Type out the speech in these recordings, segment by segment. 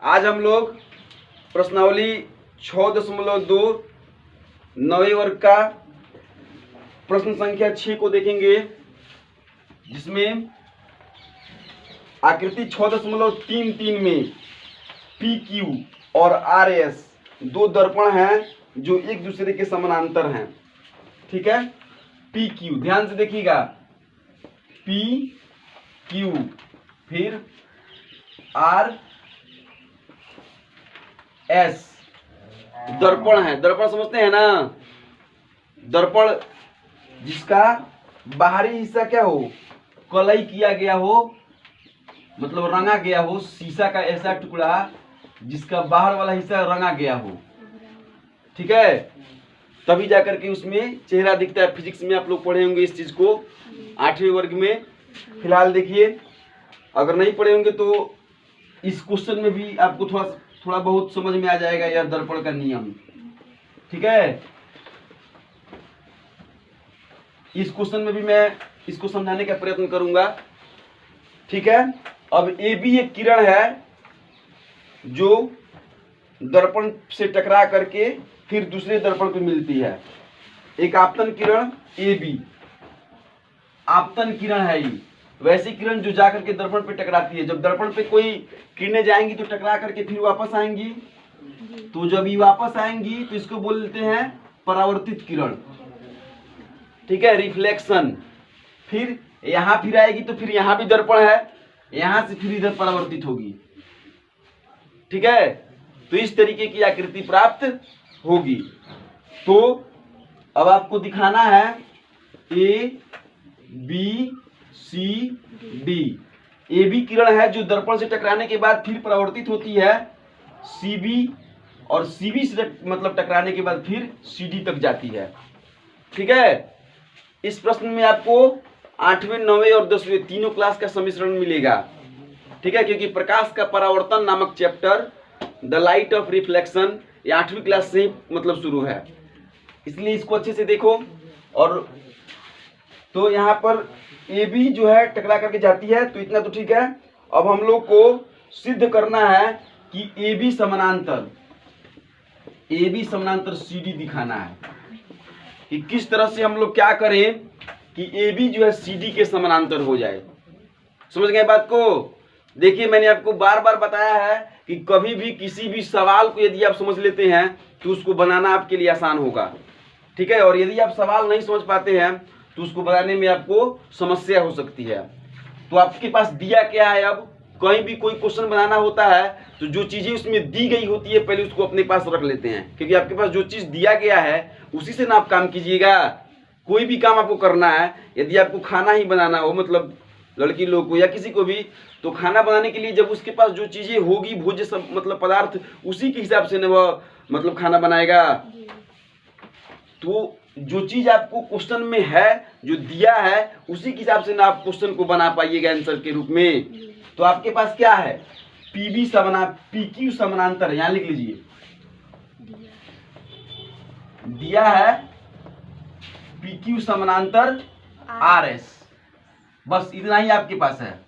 आज हम लोग प्रश्नावली 6.2 9वें वर्ग का प्रश्न संख्या 6 को देखेंगे, जिसमें आकृति 6.33 में पी क्यू और आर एस दो दर्पण हैं जो एक दूसरे के समानांतर हैं। ठीक है, पी क्यू ध्यान से देखिएगा, पी क्यू फिर आर एस दर्पण है। दर्पण समझते हैं ना, दर्पण जिसका बाहरी हिस्सा क्या हो, कलई किया गया हो, मतलब रंगा गया हो, शीशा का ऐसा टुकड़ा जिसका बाहर वाला हिस्सा रंगा गया हो। ठीक है, तभी जाकर के उसमें चेहरा दिखता है। फिजिक्स में आप लोग पढ़े होंगे इस चीज को 8वें वर्ग में। फिलहाल देखिए, अगर नहीं पढ़े होंगे तो इस क्वेश्चन में भी आपको थोड़ा बहुत समझ में आ जाएगा यह दर्पण का नियम। ठीक है, इस क्वेश्चन में भी मैं इसको समझाने का प्रयत्न करूंगा। ठीक है, अब ए बी एक किरण है जो दर्पण से टकरा करके फिर दूसरे दर्पण पे मिलती है। एक आपतन किरण ए बी, आपतन किरण है ये, वैसी किरण जो जाकर के दर्पण पे टकराती है। जब दर्पण पे कोई किरणें जाएंगी तो टकरा करके फिर वापस आएंगी, तो जब ये वापस आएंगी तो इसको बोलते हैं परावर्तित किरण। ठीक है, रिफ्लेक्शन। फिर यहां फिर आएगी तो फिर यहां भी दर्पण है, यहां से फिर इधर परावर्तित होगी। ठीक है, तो इस तरीके की आकृति प्राप्त होगी। तो अब आपको दिखाना है A B C D. A B किरण है जो दर्पण से टकराने के बाद फिर परावर्तित होती है सी बी, और सी बी से मतलब टकराने के बाद फिर सी डी तक जाती है। ठीक है, इस प्रश्न में आपको 8वें 9वें और 10वें तीनों क्लास का सम्मिश्रण मिलेगा। ठीक है, क्योंकि प्रकाश का परावर्तन नामक chapter the light of reflection ये 8वीं क्लास से मतलब शुरू है, इसलिए इसको अच्छे से देखो। और तो यहाँ पर ए बी जो है टकरा करके जाती है, तो इतना तो ठीक है। अब हम लोग को सिद्ध करना है कि ए बी समानांतर सी डी दिखाना है कि किस तरह से हम लोग क्या करें कि ए बी जो है सी डी के समानांतर हो जाए। समझ गए बात को? देखिए, मैंने आपको बार बार बताया है कि कभी भी किसी भी सवाल को यदि आप समझ लेते हैं तो उसको बनाना आपके लिए आसान होगा। ठीक है, और यदि आप सवाल नहीं समझ पाते हैं तो उसको बनाने में आपको समस्या हो सकती है। तो आपके पास दिया क्या है, अब कहीं भी कोई क्वेश्चन बनाना होता है तो जो चीजें उसमें दी गई होती है पहले उसको अपने पास रख लेते हैं, क्योंकि आपके पास जो चीज दिया गया है उसी से ना आप काम कीजिएगा। कोई भी काम आपको करना है, यदि आपको खाना ही बनाना हो, मतलब लड़की लोग को या किसी को भी, तो खाना बनाने के लिए जब उसके पास जो चीजें होगी, भोज्य सब मतलब पदार्थ, उसी के हिसाब से ना वह मतलब खाना बनाएगा। तो जो चीज आपको क्वेश्चन में है, जो दिया है, उसी के हिसाब से ना आप क्वेश्चन को बना पाइएगा आंसर के रूप में। तो आपके पास क्या है, पी क्यू समानांतर, यहां लिख लीजिए, दिया है पी क्यू समानांतर आर एस, बस इतना ही आपके पास है।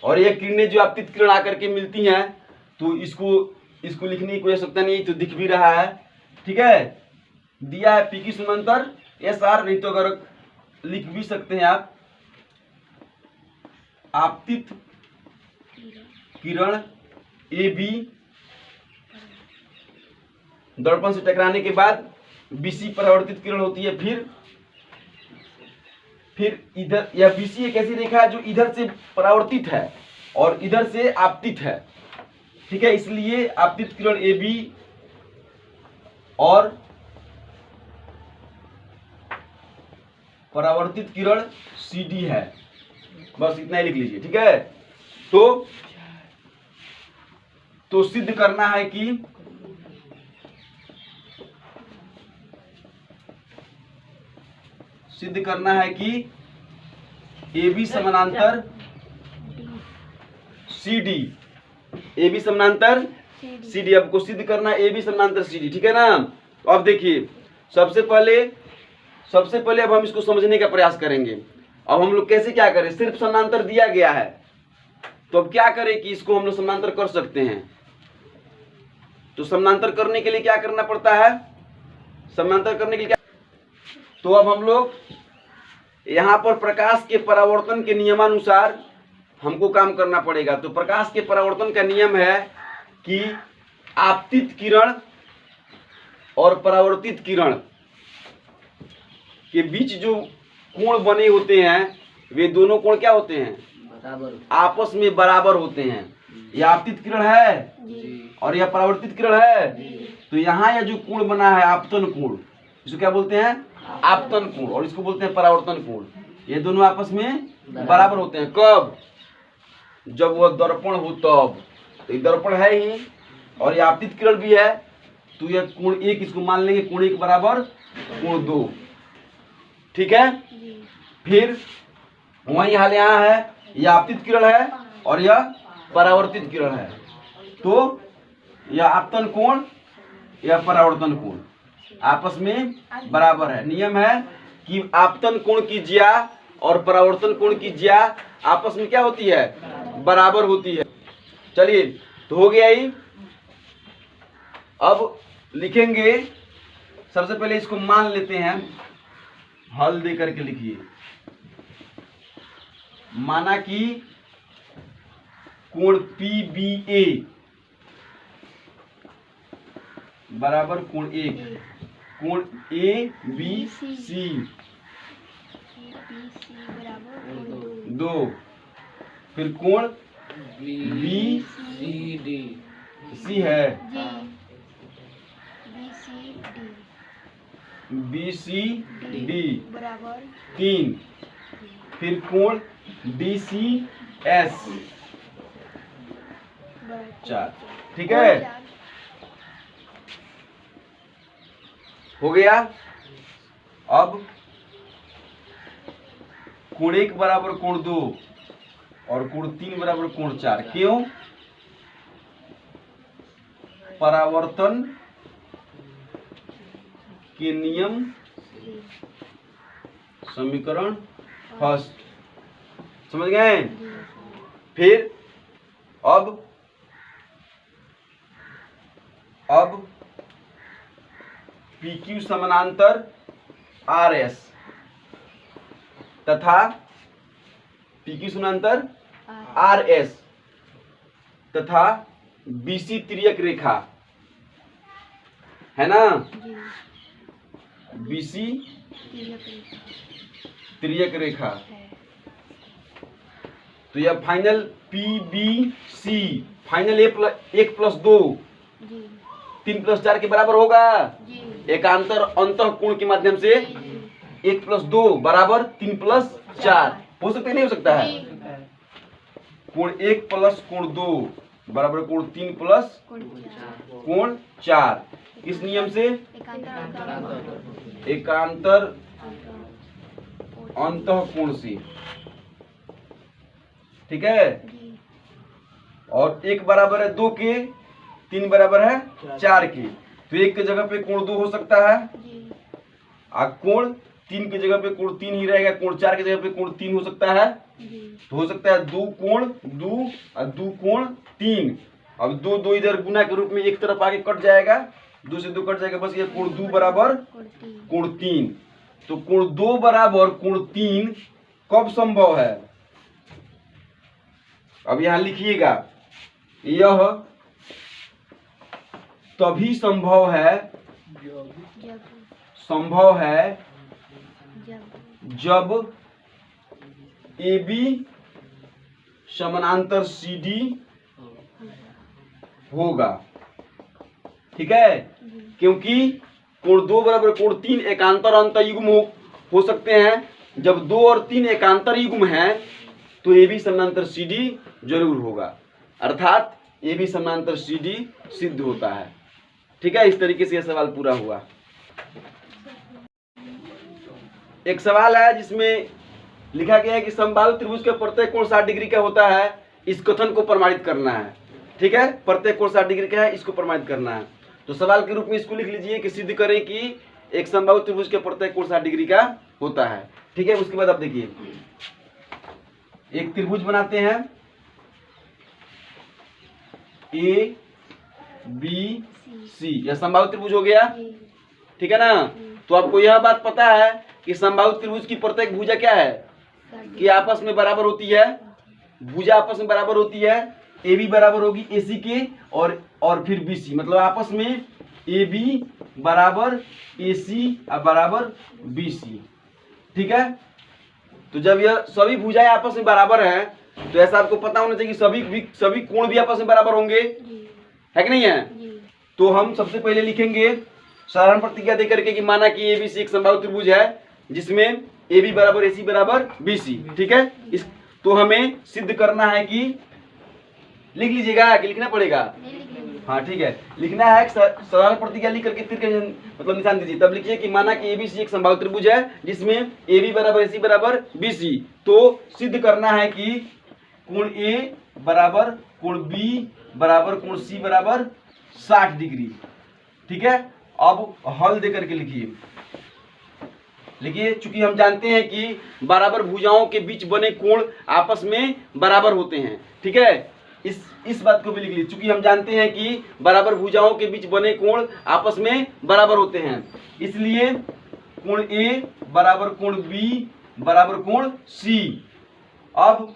और ये किरणें जो आपतित किरण आकर के मिलती हैं, तो इसको लिखने की कोई आवश्यकता नहीं, तो दिख भी रहा है। ठीक है, दिया है पी क्यू समानांतर एस आर, नहीं तो अगर लिख भी सकते हैं आप आपतित किरण ए बी दर्पण से टकराने के बाद बीसी परावर्तित किरण होती है, फिर इधर यह बीसी एक ऐसी रेखा है जो इधर से परावर्तित है और इधर से आपतित है। ठीक है, इसलिए आपतित किरण ए बी और परावर्तित किरण सी डी है, बस इतना ही लिख लीजिए। ठीक है, तो सिद्ध करना है कि ए बी समानांतर सी डी, ए बी समानांतर सी डी, आपको सिद्ध करना है ए बी समानांतर सी डी। ठीक है ना? अब देखिए, सबसे पहले अब हम इसको समझने का प्रयास करेंगे। अब हम लोग कैसे क्या करें, सिर्फ समानांतर दिया गया है तो अब क्या करें कि इसको हम लोग समानांतर कर सकते हैं। तो समानांतर करने के लिए क्या करना पड़ता है, समानांतर करने के लिए क्या, तो अब हम लोग यहाँ पर प्रकाश के परावर्तन के नियमानुसार हमको काम करना पड़ेगा। तो प्रकाश के परावर्तन का नियम है कि आपतित किरण और परावर्तित किरण के बीच जो कोण बने होते हैं वे दोनों कोण क्या होते हैं, बराबर, आपस में बराबर होते हैं। यह आपतित किरण है और यह परावर्तित किरण है। तो यहाँ यह जो कोण बना है आपतन कोण, इसको क्या बोलते हैं, आपतन कोण, और इसको बोलते हैं परावर्तन कोण। ये दोनों आपस में बराबर होते हैं। कब, जब वह दर्पण हो तब। तो ये दर्पण है ही और ये आपतित किरण भी है, तो यह कोण एक, इसको मान लेंगे कोण एक बराबर कोण दो। ठीक है, फिर वही हाल यहाँ है, यह आपतित किरण है और यह परावर्तित किरण है। तो यह आपतन कोण, यह परावर्तन कोण आपस में बराबर है। नियम है कि आपतन कोण की ज्या और परावर्तन कोण की ज्या आपस में क्या होती है, बराबर होती है। चलिए, तो हो गया ही। अब लिखेंगे, सबसे पहले इसको मान लेते हैं, हल दे करके लिखिए। माना कि कोण PBA बराबर कोण एक, कोण ABC दो, फिर कोण BCD है, BCD बराबर 3, फिर कोण DCS 4। ठीक है, हो गया। अब कोण एक बराबर कोण दो और कोण तीन बराबर कोण 4। क्यों, परावर्तन के नियम, समीकरण फर्स्ट, समझ गए। फिर अब PQ समानांतर RS तथा PQ समानांतर RS तथा BC तिर्यक रेखा है ना, BC तिर्यक रेखा। तो यह फाइनल PBC फाइनल 1 + 2 3 + 4 के बराबर होगा। एकांतर अंतः कोण के माध्यम से 1 + 2 बराबर 3 + 4 हो सकता है, नहीं हो सकता है। कोण 1 + कोण 2 बराबर कोण 3 + कोण 4, इस नियम से एकांतर अंतः कोण से। ठीक है, और 1 बराबर है 2 के, 3 बराबर है 4 के, तो 1 की जगह पे कोण 2 हो सकता है, और कोण 3 की जगह पे कोण 3 ही रहेगा, कोण 4 की जगह पे कोण 3 हो सकता है। तो हो सकता है 2 कोण 2 और 2 कोण 3। अब 2 इधर गुना के रूप में एक तरफ आगे कट जाएगा, 2 से 2 कट जाएगा, बस ये कोण 2 बराबर कोण 3। तो कोण 2 बराबर कोण 3 कब संभव है, अब यहां लिखिएगा, यह तभी संभव है जब AB समानांतर CD होगा। ठीक है, क्योंकि कोण 2 बराबर कोण 3 एकांतर अंतयुग्म हो सकते हैं। जब 2 और 3 एकांतर युग्म हैं तो AB समानांतर CD जरूर होगा, अर्थात AB समानांतर CD सिद्ध होता है। ठीक है, इस तरीके से यह सवाल पूरा हुआ। एक सवाल है जिसमें लिखा गया है कि समबाहु त्रिभुज का प्रत्येक कोण 60 डिग्री का होता है, इस कथन को प्रमाणित करना है। ठीक है, प्रत्येक कोण 60 डिग्री का है, इसको प्रमाणित करना है। तो सवाल के रूप में इसको लिख लीजिए कि सिद्ध करें कि एक समबाहु त्रिभुज का प्रत्येक कोण 60 डिग्री का होता है। ठीक है, उसके बाद आप देखिए, एक त्रिभुज बनाते हैं, ए बी सी, यह समबाहु त्रिभुज हो गया, ठीक है ना। तो आपको यह बात पता है कि समबाहु त्रिभुज की प्रत्येक भुजा क्या है कि आपस में बराबर होती है, भुजा आपस में बराबर होती है। ए बी बराबर होगी ए सी के और फिर बी सी, मतलब आपस में ए बी बराबर ए सी बराबर बी सी, ठीक है। तो जब यह सभी भुजाएं आपस में बराबर हैं तो ऐसा आपको पता होना चाहिए कि सभी कोण भी आपस में बराबर होंगे, है कि नहीं है। तो हम सबसे पहले लिखेंगे साधारण प्रतिज्ञा देकर के कि माना कि ए बी सी एक समबाहु त्रिभुज है जिसमें ए बी बराबर ए सी बराबर बी सी, ठीक है। तो हमें सिद्ध करना है कि, लिख लीजिएगा कि लिखना पड़ेगा, हाँ ठीक है, लिखना है साधारण प्रतिज्ञा लिख करके तीर के मतलब निशान दीजिए, तब लिखिए कि माना कि ए बी सी एक समबाहु त्रिभुज है जिसमें ए बी बराबर ए सी बराबर बी सी। तो सिद्ध करना है कि कोण ए बराबर कोण बी बराबर कोण सी बराबर 60 डिग्री, ठीक है। अब हल दे करके लिखिए, चूंकि हम जानते हैं कि बराबर भुजाओं के बीच बने कोण आपस में बराबर होते हैं, ठीक है। इस बात को भी लिख लीजिए, चूंकि हम जानते हैं कि बराबर भुजाओं के बीच बने कोण आपस में बराबर होते हैं, इसलिए कोण ए बराबर कोण बी बराबर कोण सी। अब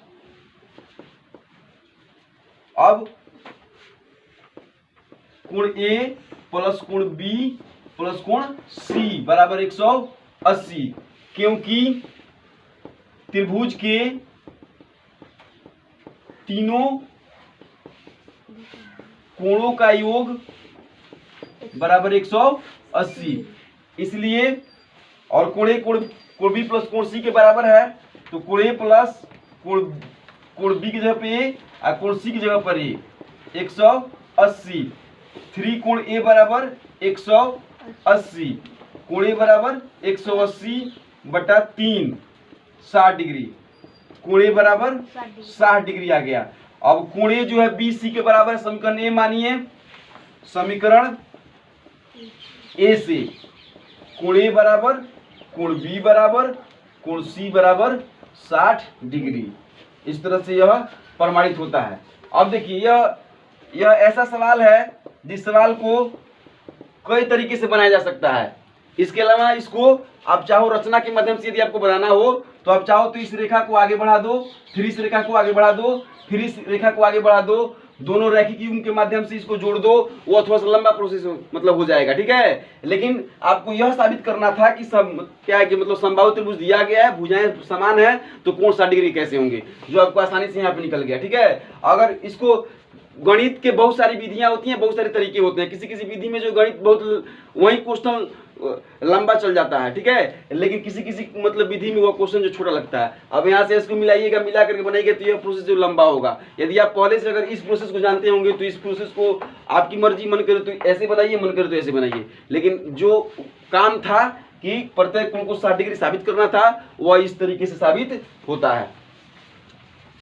कोण ए प्लस कोण बी प्लस कोण सी बराबर 180, क्योंकि त्रिभुज के तीनों कोणों का योग बराबर 180, इसलिए और कोण ए कोण बी प्लस कोण सी के बराबर है, तो कोण ए प्लस कोण बी की जगह पे ए और कोण सी की जगह पर ए 180, 3 कोण ए बराबर 180, कोण ए बराबर 180 बटा 3 60 डिग्री, कोण ए बराबर 60 डिग्री आ गया। अब कोण ए जो है बी सी के बराबर है, समीकरण ए मानिए, समीकरण ए से कोण ए बराबर कोण बी बराबर कोण सी बराबर 60 डिग्री, इस तरह से यह प्रमाणित होता है। अब देखिए यह ऐसा सवाल है जिस सवाल को कई तरीके से बनाया जा सकता है। इसके अलावा इसको आप चाहो रचना के माध्यम से यदि आपको बनाना हो तो आप चाहो तो इस रेखा को आगे बढ़ा दो, फिर इस रेखा को आगे बढ़ा दो, फिर इस रेखा को आगे बढ़ा दो, दोनों रैखिक युग्म के माध्यम से इसको जोड़ दो, वो थोड़ा सा लंबा प्रोसेस मतलब हो जाएगा, ठीक है। लेकिन आपको यह साबित करना था कि क्या है कि मतलब समबाहु त्रिभुज दिया गया है, भुजाएं समान है, तो कोण 60 डिग्री कैसे होंगे, जो आपको आसानी से यहाँ पे निकल गया, ठीक है। अगर इसको गणित के बहुत सारी विधियां होती हैं, बहुत सारे तरीके होते हैं, किसी विधि में जो गणित बहुत वही क्वेश्चन लंबा चल जाता है, ठीक है, लेकिन किसी मतलब विधि में वो क्वेश्चन जो छोटा लगता है। अब यहाँ से इसको मिलाइएगा, मिला करके बनाइएगा तो यह प्रोसेस जो लंबा होगा। यदि आप पहले से अगर इस प्रोसेस को जानते होंगे तो इस प्रोसेस को आपकी मर्जी, मन करे तो ऐसे बनाइए, मन करे तो ऐसे बनाइए, लेकिन जो काम था कि प्रत्येक कोण को 60 डिग्री साबित करना था वह इस तरीके से साबित होता है।